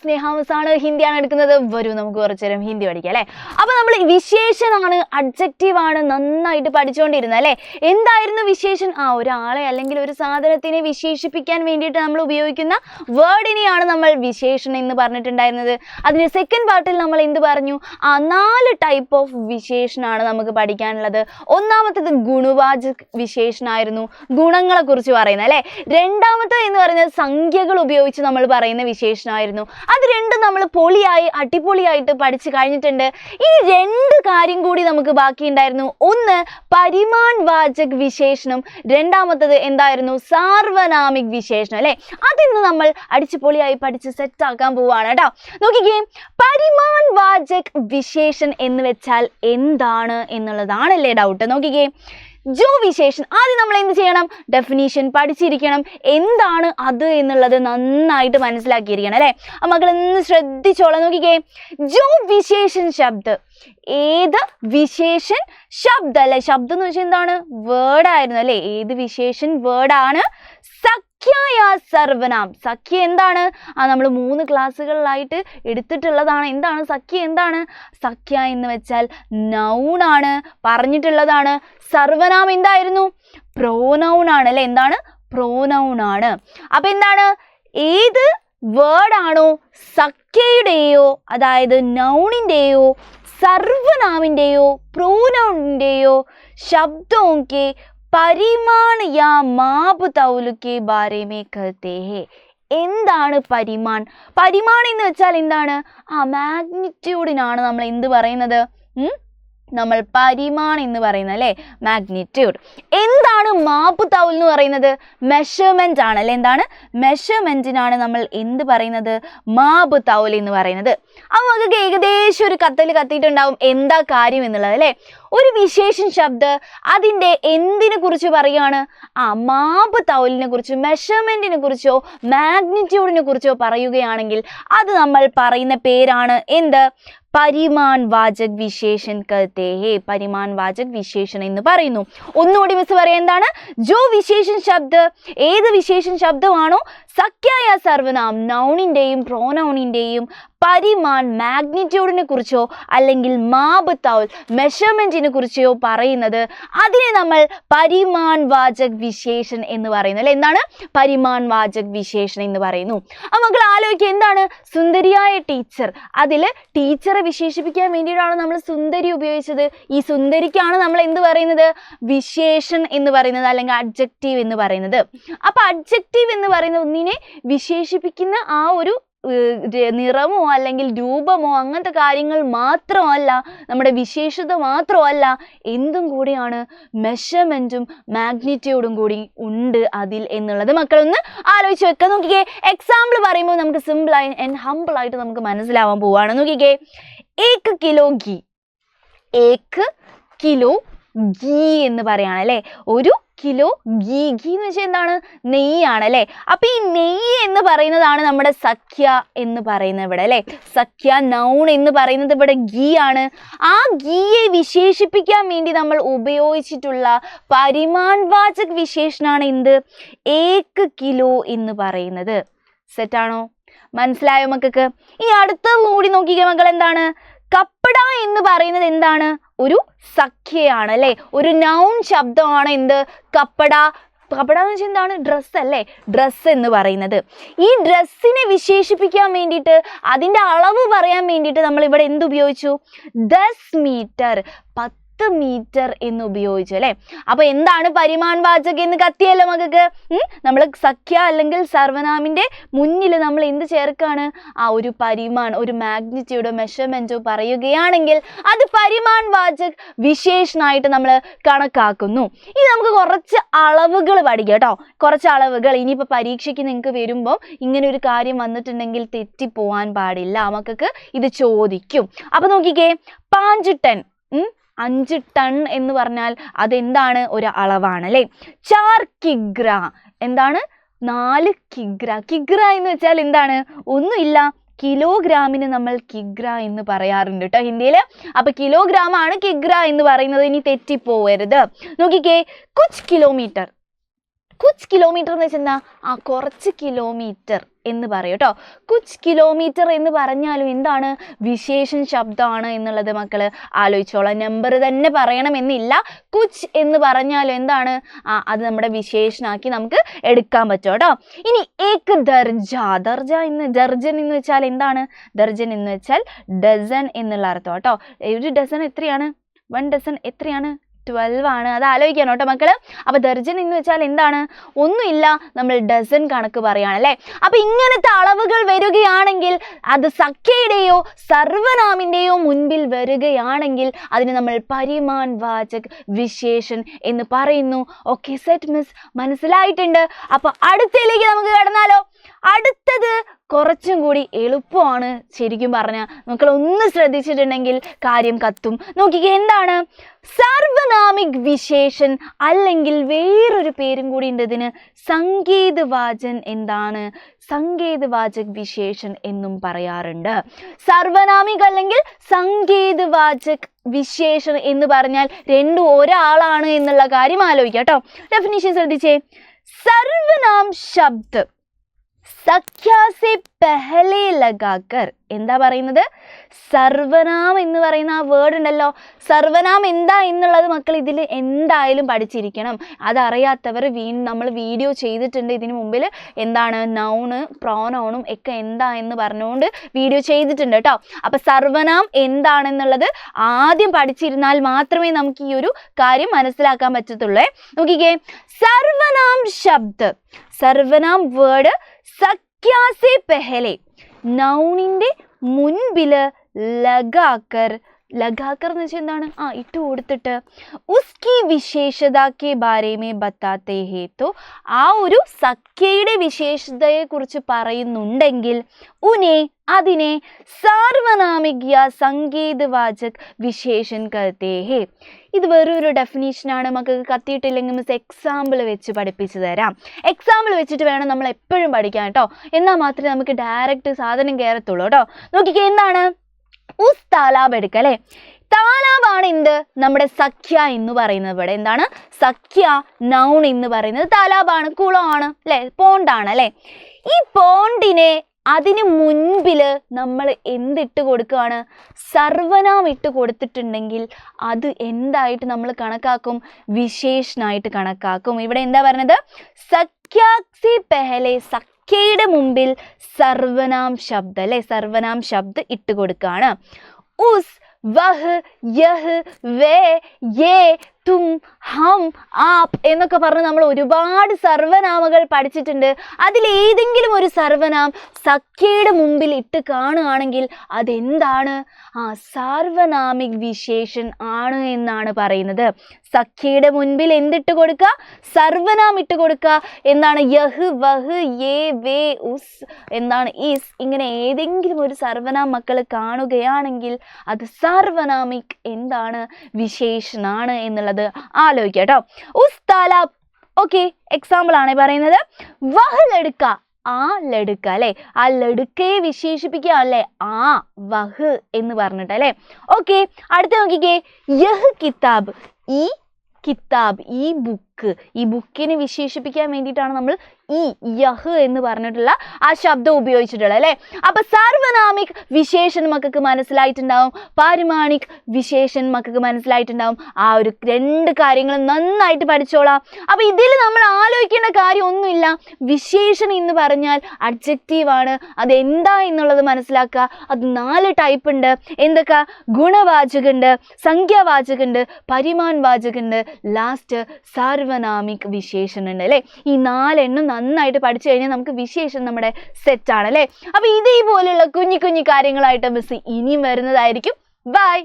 സ്നേഹാമസാണ് ഹിന്ദിയാണ് എടുക്കുന്നത്. വരൂ നമുക്ക് കുറച്ചു നേരം ഹിന്ദി പഠിക്കാം അല്ലേ. അപ്പോൾ നമ്മൾ വിശേഷനാണ്, അഡ്ജക്റ്റീവ് ആണ് നന്നായിട്ട് പഠിച്ചുകൊണ്ടിരുന്നത് അല്ലേ. എന്തായിരുന്നു വിശേഷൻ? ഒരാളെ അല്ലെങ്കിൽ ഒരു സാധനത്തിനെ വിശേഷിപ്പിക്കാൻ വേണ്ടിയിട്ട് നമ്മൾ ഉപയോഗിക്കുന്ന വേർഡിനെയാണ് നമ്മൾ വിശേഷണം എന്ന് പറഞ്ഞിട്ടുണ്ടായിരുന്നത്. അതിന് സെക്കൻഡ് പാർട്ടിൽ നമ്മൾ എന്ത് പറഞ്ഞു? 4 ടൈപ്പ് ഓഫ് വിശേഷനാണ് നമുക്ക് പഠിക്കാനുള്ളത്. ഒന്നാമത്തേത് ഗുണവാചക് വിശേഷനായിരുന്നു, ഗുണങ്ങളെ കുറിച്ച് പറയുന്നത് അല്ലേ. രണ്ടാമത്തേത് എന്ന് പറയുന്നത് സംഖ്യകൾ ഉപയോഗിച്ച് നമ്മൾ പറയുന്ന വിശേഷണമായിരുന്നു. അത് രണ്ടും നമ്മൾ അടിപൊളിയായിട്ട് പഠിച്ചു കഴിഞ്ഞിട്ടുണ്ട്. ഇനി 2 കാര്യം കൂടി നമുക്ക് ബാക്കിയുണ്ടായിരുന്നു. ഒന്ന് പരിമാൺ വാചക് വിശേഷണം, രണ്ടാമത്തത് എന്തായിരുന്നു? സാർവനാമിക് വിശേഷണം അല്ലേ. അതിന്ന് നമ്മൾ അടിച്ചുപൊളിയായി പഠിച്ച് സെറ്റ് ആക്കാൻ പോവാണ് കേട്ടോ. നോക്കിക്കേ, പരിമാൺ വാചക് വിശേഷൻ എന്ന് വെച്ചാൽ എന്താണ് എന്നുള്ളതാണല്ലേ ഡൗട്ട്. നോക്കിക്കേ, ജോ വിശേഷൻ ആദ്യം നമ്മൾ എന്ത് ചെയ്യണം? ഡെഫിനീഷൻ പഠിച്ചിരിക്കണം. എന്താണ് അത് എന്നുള്ളത് നന്നായിട്ട് മനസ്സിലാക്കിയിരിക്കണം അല്ലേ. മക്കളൊന്ന് ശ്രദ്ധിച്ചോളാം. നോക്കിക്കേ, ജോ വിശേഷൻ ശബ്ദ്, ഏത് വിശേഷൻ ശബ്ദ അല്ലെ. ശബ്ദം എന്ന് വെച്ചാൽ എന്താണ്? വേർഡായിരുന്നു അല്ലേ. ഏത് വിശേഷൻ വേർഡാണ്? സഖ്യ യാ സർവനാം. സഖ്യ എന്താണ്? നമ്മൾ 3 ക്ലാസ്സുകളിലായിട്ട് എടുത്തിട്ടുള്ളതാണ്. എന്താണ് സഖ്യ? എന്താണ് സഖ്യ എന്ന് വെച്ചാൽ നൗൺ ആണ്, പറഞ്ഞിട്ടുള്ളതാണ്. സർവനാം എന്തായിരുന്നു? പ്രോനൗൺ ആണ് അല്ലെ. എന്താണ്? പ്രോനൗൺ ആണ്. അപ്പൊ എന്താണ്? ഏത് വേർഡാണോ സഖ്യയുടെയോ അതായത് നൗണിൻ്റെയോ സർവനാമിൻ്റെയോ പ്രോനൗണിൻ്റെയോ ശബ്ദോं के പരിമാൺ യാ മാപ് തൗൽ के बारे में कहते हैं. എന്താണ് പരിമാൺ? പരിമാൺ എന്ന് വെച്ചാൽ എന്താണ്? മാഗ്നിറ്റ്യൂഡിനാണ് നമ്മൾ എന്ത് പറയുന്നത്? നമ്മൾ പരിമാൺ എന്ന് പറയുന്നത് അല്ലേ, മാഗ്നിറ്റ്യൂഡ്. എന്താണ് മാപ് തൗൽ എന്ന് പറയുന്നത്? മെഷർമെന്റ് ആണ് അല്ലേ. എന്താണ്? മെഷർമെന്റിനാണ് നമ്മൾ എന്ത് പറയുന്നത്? മാപ് തൗൽ എന്ന് പറയുന്നത്. അപ്പോൾ നമുക്ക് ഏകദേശം ഒരു കത്തിയിട്ടുണ്ടാവും എന്താ കാര്യം എന്നുള്ളത് അല്ലേ. ഒരു വിശേഷൻ ശബ്ദ അതിൻ്റെ എന്തിനെ കുറിച്ച് പറയുകയാണ്? മാപ് തൗലിനെ കുറിച്ച്, മെഷർമെന്റിനെ കുറിച്ചോ മാഗ്നിറ്റ്യൂഡിനെ കുറിച്ചോ പറയുകയാണെങ്കിൽ അത് നമ്മൾ പറയുന്ന പേരാണ് എന്ത്? പരിമാൺ വാചക് വിശേഷൻ कहते हैं. പരിമാൺ വാചക് വിശേഷൻ എന്ന് പറയുന്നു. ഒന്നുകൂടി മിസ് പറയാം. എന്താണ്? ജോ വിശേഷൻ ശബ്ദ, ഏത് വിശേഷൻ ശബ്ദമാണോ സഖ്യായ സർവനാം നൗണിൻ്റെയും പ്രോനൗണിൻ്റെയും പരിമാൺ മാഗ്നിറ്റ്യൂഡിനെ കുറിച്ചോ അല്ലെങ്കിൽ മാപ് തൗൽ മെഷർമെന്റിനെ കുറിച്ചോ പറയുന്നത് അതിനെ നമ്മൾ പരിമാൺ വാചക് വിശേഷൻ എന്ന് പറയുന്നു അല്ലെ. എന്താണ്? പരിമാൺ വാചക് വിശേഷൻ എന്ന് പറയുന്നു. അപ്പോൾ മക്കൾ ആലോചിക്കുക, എന്താണ്? സുന്ദരിയായ ടീച്ചർ, അതിൽ ടീച്ചറെ വിശേഷിപ്പിക്കാൻ വേണ്ടിയിട്ടാണ് നമ്മൾ സുന്ദരി ഉപയോഗിച്ചത്. ഈ സുന്ദരിക്കാണ് നമ്മൾ എന്ത് പറയുന്നത്? വിശേഷൻ എന്ന് പറയുന്നത് അല്ലെങ്കിൽ അഡ്ജക്റ്റീവ് എന്ന് പറയുന്നത്. അപ്പോൾ അഡ്ജക്റ്റീവ് എന്ന് പറയുന്ന ഒന്നിനെ വിശേഷിപ്പിക്കുന്ന ആ ഒരു നിറമോ അല്ലെങ്കിൽ രൂപമോ അങ്ങനത്തെ കാര്യങ്ങൾ മാത്രമല്ല, നമ്മുടെ വിശേഷത മാത്രമല്ല, എന്തും കൂടിയാണ് മെഷർമെന്റും മാഗ്നിറ്റ്യൂഡും കൂടി ഉണ്ട് അതിൽ എന്നുള്ളത് മക്കളൊന്ന് ആലോചിച്ച് വെക്കാൻ. നോക്കിക്കേ, എക്സാമ്പിൾ പറയുമ്പോൾ നമുക്ക് സിമ്പിളായി ആൻഡ് ഹംബിളായിട്ട് നമുക്ക് മനസ്സിലാവാൻ പോവാണ്. നോക്കിക്കേ, 1 കിലോ ഗീ, 1 കിലോ ഗീ എന്ന് പറയാണ് അല്ലേ. 1 കിലോ ഗീ. ഗീ എന്ന് വെച്ചാൽ എന്താണ്? നെയ്യാണ് അല്ലേ. അപ്പൊ ഈ നെയ്യ് എന്ന് പറയുന്നതാണ് നമ്മുടെ സഖ്യ എന്ന് പറയുന്നത് ഇവിടെ അല്ലേ. സഖ്യ നൗൺ എന്ന് പറയുന്നത് ഇവിടെ ഗീ ആണ്. ആ ഗീയെ വിശേഷിപ്പിക്കാൻ വേണ്ടി നമ്മൾ ഉപയോഗിച്ചിട്ടുള്ള പരിമാൺ വാചക് വിശേഷനാണ് എന്ത്? 1 കിലോ എന്ന് പറയുന്നത്. സെറ്റാണോ? മനസ്സിലായോ മക്കൾക്ക്? ഈ അടുത്തത് കൂടി നോക്കിക്കേ മക്കൾ. എന്താണ്? കപ്പട എന്ന് പറയുന്നത് എന്താണ്? ഒരു സഖ്യയാണ് അല്ലേ. ഒരു നൗൺ ശബ്ദമാണ് എന്ത്? കപ്പട. കപ്പട എന്ന് വെച്ചാൽ എന്താണ്? ഡ്രസ്സ് അല്ലേ. ഡ്രസ്സ് എന്ന് പറയുന്നത്. ഈ ഡ്രസ്സിനെ വിശേഷിപ്പിക്കാൻ വേണ്ടിയിട്ട് അതിൻ്റെ അളവ് പറയാൻ വേണ്ടിയിട്ട് നമ്മൾ ഇവിടെ എന്ത് ഉപയോഗിച്ചു? 10 മീറ്റർ, 10 മീറ്റർ എന്ന് ഉപയോഗിച്ചു അല്ലേ. അപ്പൊ എന്താണ് പരിമാൺ വാചക് എന്ന് കത്തിയല്ലോ മകൾക്ക്. നമ്മൾ സഖ്യ അല്ലെങ്കിൽ സർവനാമിന്റെ മുന്നിൽ നമ്മൾ എന്ത് ചേർക്കാണ്? ഒരു പരിമാൺ, ഒരു മാഗ്നിറ്റ്യൂഡോ മെഷർമെന്റോ പറയുകയാണെങ്കിൽ അത് പരിമാൺ വാചക് വിശേഷനായിട്ട് നമ്മൾ കണക്കാക്കുന്നു. ഇനി നമുക്ക് കുറച്ച് അളവുകൾ പഠിക്കാം കേട്ടോ. കുറച്ച് അളവുകൾ ഇനിയിപ്പോൾ പരീക്ഷയ്ക്ക് നിങ്ങൾക്ക് വരുമ്പോൾ ഇങ്ങനെ ഒരു കാര്യം വന്നിട്ടുണ്ടെങ്കിൽ തെറ്റിപ്പോവാൻ പാടില്ല. മക്കൾക്ക് ഇത് ചോദിക്കും. അപ്പൊ നോക്കിക്കേ, 5 ടൺ, 5 ടൺ എന്ന് പറഞ്ഞാൽ അതെന്താണ്? ഒരു അളവാണ് അല്ലേ. 4 കിഗ്ര എന്താണ്? 4 കിഗ്ര. കിഗ്ര എന്ന് വെച്ചാൽ എന്താണ്? ഒന്നുമില്ല, കിലോഗ്രാമിന് നമ്മൾ കിഗ്ര എന്ന് പറയാറുണ്ട് കേട്ടോ ഹിന്ദിയിൽ. അപ്പൊ കിലോഗ്രാം ആണ് കിഗ്ര എന്ന് പറയുന്നത്. ഇനി തെറ്റിപ്പോവരുത്. നോക്കിക്കേ, കുച്ച് കിലോമീറ്റർ. കുച്ച് കിലോമീറ്റർ എന്ന് വെച്ചാൽ എന്താ? കുറച്ച് കിലോമീറ്റർ. എന്ന് പറയും കേട്ടോ. കുച്ച് കിലോമീറ്റർ എന്ന് പറഞ്ഞാലും എന്താണ്, വിശേഷൻ ശബ്ദമാണ് എന്നുള്ളത് മക്കൾ ആലോചിച്ചോളാം. നമ്പർ തന്നെ പറയണമെന്നില്ല. കുച്ച് എന്ന് പറഞ്ഞാലും എന്താണ്, അത് നമ്മുടെ വിശേഷനാക്കി നമുക്ക് എടുക്കാൻ പറ്റും കേട്ടോ. ഇനി ഏക് ദർജ, ദർജൻ എന്ന് വെച്ചാൽ എന്താണ്, ദർജൻ എന്ന് വെച്ചാൽ ഡസൻ എന്നുള്ള അർത്ഥം കേട്ടോ. ഒരു ഡസൻ എത്രയാണ്, 1 ഡസൻ എത്രയാണ്, 12 ആണ്. അത് ആലോചിക്കണം കേട്ടോ മക്കള്. അപ്പൊ ദർജൻ എന്ന് വെച്ചാൽ എന്താണ്, ഒന്നുമില്ല, നമ്മൾ ഡസൻ കണക്ക് പറയാണല്ലേ. അപ്പൊ ഇങ്ങനത്തെ അളവുകൾ വരികയാണെങ്കിൽ അത് സഖ്യയുടെയോ സർവനാമിന്റെയോ മുൻപിൽ വരികയാണെങ്കിൽ അതിന് നമ്മൾ പരിമാൺ വാചക് വിശേഷൻ എന്ന് പറയുന്നു. ഓക്കെ സെറ്റ് മിസ്, മനസ്സിലായിട്ടുണ്ട്. അപ്പൊ അടുത്തതിലേക്ക് നമുക്ക് കടന്നാലോ. അടുത്തത് കുറച്ചും കൂടി എളുപ്പമാണ്. ശരിക്കും പറഞ്ഞാൽ മക്കൾ ഒന്ന് ശ്രദ്ധിച്ചിട്ടുണ്ടെങ്കിൽ കാര്യം കത്തും. നോക്കിക്കേ, എന്താണ് സർവനാമിക് വിശേഷൻ, അല്ലെങ്കിൽ വേറൊരു പേരും കൂടി ഉണ്ട് ഇതിന്, സങ്കേതവാചൻ. എന്താണ്, സങ്കേതവാചക് വിശേഷൻ എന്നും പറയാറുണ്ട്. സർവനാമിക് അല്ലെങ്കിൽ സങ്കേതവാചക് വിശേഷൻ എന്ന് പറഞ്ഞാൽ രണ്ടും ഒരാളാണ് എന്നുള്ള കാര്യം ആലോചിക്കാം കേട്ടോ. ഡെഫിനിഷൻ ശ്രദ്ധിച്ചേ. സർവനാം ശബ്ദ സഖ്യ സെ പെഹലെ ലഗാക്കർ, എന്താ പറയുന്നത്, സർവനാം എന്ന് പറയുന്ന ആ വേർഡ് ഉണ്ടല്ലോ, സർവനാം എന്താ എന്നുള്ളത് മക്കൾ ഇതിൽ എന്തായാലും പഠിച്ചിരിക്കണം. അതറിയാത്തവർ നമ്മൾ വീഡിയോ ചെയ്തിട്ടുണ്ട് ഇതിനു മുമ്പിൽ. എന്താണ് നൗണ് പ്രോനൗണും ഒക്കെ എന്താ എന്ന് പറഞ്ഞുകൊണ്ട് വീഡിയോ ചെയ്തിട്ടുണ്ട് കേട്ടോ. അപ്പൊ സർവനാം എന്താണെന്നുള്ളത് ആദ്യം പഠിച്ചിരുന്നാൽ മാത്രമേ നമുക്ക് ഈ ഒരു കാര്യം മനസ്സിലാക്കാൻ പറ്റത്തുള്ളൂ. നോക്കിക്കേ, സർവനാം ശബ്ദ, സർവനാം വേർഡ് സഖ്യ സെ പെഹലെ, നൗണിന്റെ മുൻപില് ലഗാക്കർ, ലഗാക്കർ എന്ന് വെച്ചാൽ എന്താണ്, ഇട്ട് കൊടുത്തിട്ട് ഉസ്കി വിശേഷത കെ ബാരെ മേ ബത്താത്തെ ഹേ, തോ ആ ഒരു സഖ്യയുടെ വിശേഷതയെ കുറിച്ച് പറയുന്നുണ്ടെങ്കിൽ ഉനെ, അതിനെ സാർവനാമിക് യാ സങ്കേതവാചക് വിശേഷൻ കർത്തേ ഹേ. ഇത് വേറൊരു ഡെഫിനീഷനാണ്. മക്കൾക്ക് കത്തിയിട്ടില്ലെങ്കിൽ മിസ് എക്സാമ്പിൾ വെച്ച് പഠിപ്പിച്ചു തരാം. എക്സാമ്പിൾ വെച്ചിട്ട് വേണം നമ്മൾ എപ്പോഴും പഠിക്കാൻ കേട്ടോ. എന്നാൽ മാത്രമേ നമുക്ക് ഡയറക്റ്റ് സാധനം കയറത്തുള്ളൂ കേട്ടോ. നോക്കിക്കേ, എന്താണ് ഉസ് താലാബ് എടുക്കുക അല്ലേ. താലാബാണ് എന്ത്, നമ്മുടെ സഖ്യ എന്ന് പറയുന്നത്. ഇവിടെ എന്താണ് സഖ്യ, നൗൺ എന്ന് പറയുന്നത് താലാബാണ്, കുളമാണ് അല്ലെ, പോണ്ടാണ് അല്ലെ. ഈ പോണ്ടിനെ അതിന് മുൻപില് നമ്മൾ എന്തിട്ട് കൊടുക്കുകയാണ്, സർവനാം ഇട്ട് കൊടുത്തിട്ടുണ്ടെങ്കിൽ അത് എന്തായിട്ട് നമ്മൾ കണക്കാക്കും, വിശേഷനായിട്ട് കണക്കാക്കും. ഇവിടെ എന്താ പറഞ്ഞത്, സഖ്യ സെ പെഹലെ, സഖ്യയുടെ മുമ്പിൽ സർവനാം ശബ്ദ അല്ലെ, സർവനാം ശബ്ദ ഇട്ട് കൊടുക്കുകയാണ്. ഉസ്, വഹ്, യഹ്, വേ, യേ, തും, ഹം, ആപ് എന്നൊക്കെ പറഞ്ഞ് നമ്മൾ ഒരുപാട് സർവനാമങ്ങൾ പഠിച്ചിട്ടുണ്ട്. അതിലേതെങ്കിലും ഒരു സർവനാം സഖ്യയുടെ മുമ്പിൽ ഇട്ട് കാണുകയാണെങ്കിൽ അതെന്താണ്, സാർവനാമിക് വിശേഷൻ ആണ് എന്നാണ് പറയുന്നത്. സഖ്യയുടെ മുൻപിൽ എന്തിട്ട് കൊടുക്കുക, സർവനാം ഇട്ട് കൊടുക്കുക. എന്താണ്, യഹ്, വഹ്, യേ, വേ, ഉസ്, എന്താണ് ഈസ്, ഇങ്ങനെ ഏതെങ്കിലും ഒരു സർവനാം മക്കൾ കാണുകയാണെങ്കിൽ അത് സാർവനാമിക് എന്താണ്, വിശേഷനാണ് എന്നുള്ളത് ആലോചിക്കാം കേട്ടോ. ഉസ് താലാബ്, ഓക്കെ എക്സാമ്പിൾ ആണ് പറയുന്നത്. വഹ് ലടുക്ക, ആ ലടുക്ക അല്ലെ, ആ ലടുക്കയെ വിശേഷിപ്പിക്കുക അല്ലെ, വഹ് എന്ന് പറഞ്ഞിട്ട് അല്ലെ. ഓക്കെ, അടുത്ത നോക്കിക്കേ, യഹ് കിതാബ്, ഈ കിതാബ്, ഈ ബുക്ക്, ഈ ബുക്കിനെ വിശേഷിപ്പിക്കാൻ വേണ്ടിയിട്ടാണ് നമ്മൾ ഈ യഹ് എന്ന് പറഞ്ഞിട്ടുള്ള ആ ശബ്ദം ഉപയോഗിച്ചിട്ടുള്ളത് അല്ലേ. അപ്പൊ സാർവനാമിക് വിശേഷൻ മക്കൾക്ക് മനസ്സിലായിട്ടുണ്ടാവും, പാരിമാണിക് വിശേഷൻ മക്കൾക്ക് മനസ്സിലായിട്ടുണ്ടാവും. ആ ഒരു 2 കാര്യങ്ങൾ നന്നായിട്ട് പഠിച്ചോളാം. അപ്പൊ ഇതിൽ നമ്മൾ ആലോചിക്കേണ്ട കാര്യം ഒന്നുമില്ല. വിശേഷൻ എന്ന് പറഞ്ഞാൽ അഡ്ജക്റ്റീവ് ആണ്, അത് എന്താ എന്നുള്ളത് മനസ്സിലാക്കുക. അത് 4 ടൈപ്പ് ഉണ്ട്. എന്തൊക്കെ, ഗുണവാചകുണ്ട്, സംഖ്യാവാചകുണ്ട്, പരിമാൺ വാചകുണ്ട്, ലാസ്റ്റ് സാർവനാമിക് വിശേഷൻ ഉണ്ട് അല്ലേ. ഈ 4 എണ്ണം നന്നായിട്ട് പഠിച്ചു കഴിഞ്ഞാൽ നമുക്ക് വിശേഷം നമ്മുടെ സെറ്റ് ആണ് അല്ലേ. അപ്പൊ ഇതേപോലെയുള്ള കുഞ്ഞു കുഞ്ഞു കാര്യങ്ങളായിട്ട് മിസ് ഇനിയും വരുന്നതായിരിക്കും. ബൈ.